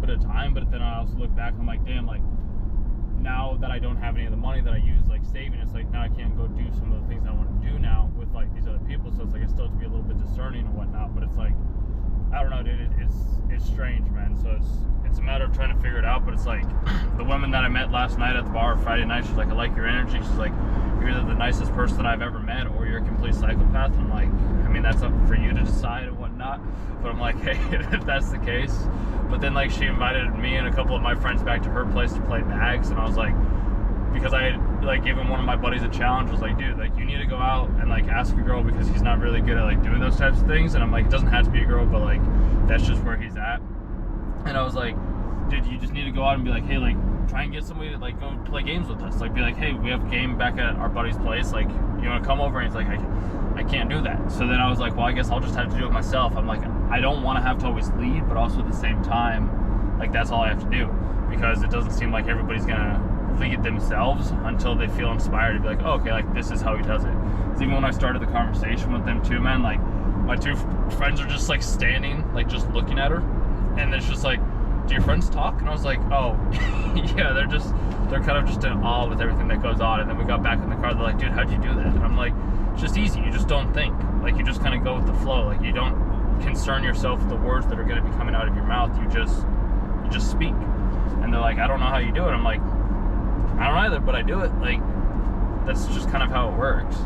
bit of time, but then I also look back, I'm like, damn, like now that I don't have any of the money that I use like saving, it's like now I can't go do some of the things I want to do now with like these other people. So it's like I still have to be a little bit discerning and whatnot, but it's like, I don't know, dude, it's strange, man. So it's a matter of trying to figure it out. But it's like the woman that I met last night at the bar, Friday night, she's like, I like your energy. She's like, you're either the nicest person I've ever met or you're a complete psychopath. I'm like, I mean, that's up for you to decide and whatnot. But I'm like, hey, if that's the case. But then like she invited me and a couple of my friends back to her place to play bags, and I was like, because I had like given one of my buddies a challenge, was like, dude, like you need to go out and like ask a girl, because he's not really good at like doing those types of things. And I'm like, it doesn't have to be a girl, but like that's just where he's at. And I was like, dude, you just need to go out and be like, hey, like try and get somebody to like go play games with us. Like be like, hey, we have a game back at our buddy's place, like you want to come over? And he's like, I can't do that. So then I was like, well, I guess I'll just have to do it myself. I'm like, I don't want to have to always lead, but also at the same time, like that's all I have to do, because it doesn't seem like everybody's gonna lead themselves until they feel inspired to be like, oh, okay, like this is how he does it. Because even when I started the conversation with them too, man, like my two friends are just like standing, like just looking at her, and it's just like, do your friends talk? And I was like, oh, yeah, they're kind of just in awe with everything that goes on. And then we got back in the car, they're like, dude, how'd you do that? And I'm like, it's just easy. You just don't think. Like you just kind of go with the flow. Like you don't concern yourself with the words that are going to be coming out of your mouth. You just speak. And they're like, I don't know how you do it. I'm like, I don't either, but I do it. Like that's just kind of how it works.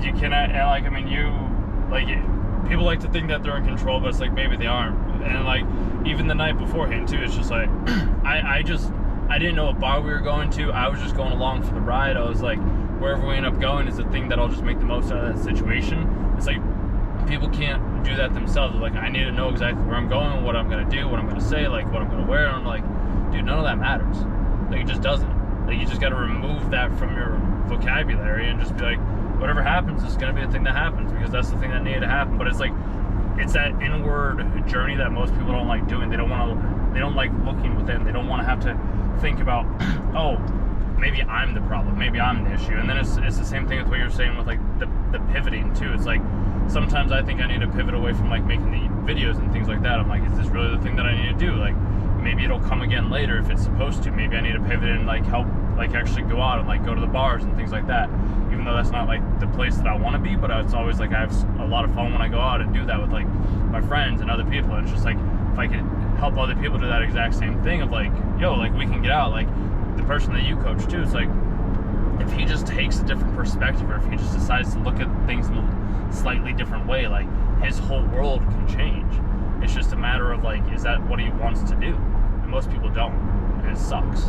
You cannot, and like, I mean, you, like, people like to think that they're in control, but it's like, maybe they aren't. And like, even the night beforehand too, it's just like, I didn't know what bar we were going to. I was just going along for the ride. I was like, wherever we end up going is the thing that I'll just make the most out of that situation. It's like, people can't do that themselves. Like, I need to know exactly where I'm going, what I'm going to do, what I'm going to say, like, what I'm going to wear. And I'm like, dude, none of that matters. Like, it just doesn't. Like, you just got to remove that from your vocabulary and just be like, whatever happens is going to be the thing that happens, because that's the thing that needed to happen. But it's like, it's that inward journey that most people don't like doing. They don't like looking within. They don't want to have to think about, oh, maybe I'm the problem, maybe I'm the issue. And then it's the same thing with what you're saying with like the pivoting too. It's like, sometimes I think I need to pivot away from like making the videos and things like that. I'm like, is this really the thing that I need to do? Like, maybe it'll come again later if it's supposed to. Maybe I need to pivot and like help, like actually go out and like go to the bars and things like that. Even though that's not like the place that I want to be, but it's always like I have a lot of fun when I go out and do that with like my friends and other people. And it's just like, if I could help other people do that exact same thing of like, yo, like we can get out, like the person that you coach too, it's like, if he just takes a different perspective, or if he just decides to look at things in a slightly different way, like his whole world can change. It's just a matter of like, is that what he wants to do? And most people don't, and it sucks.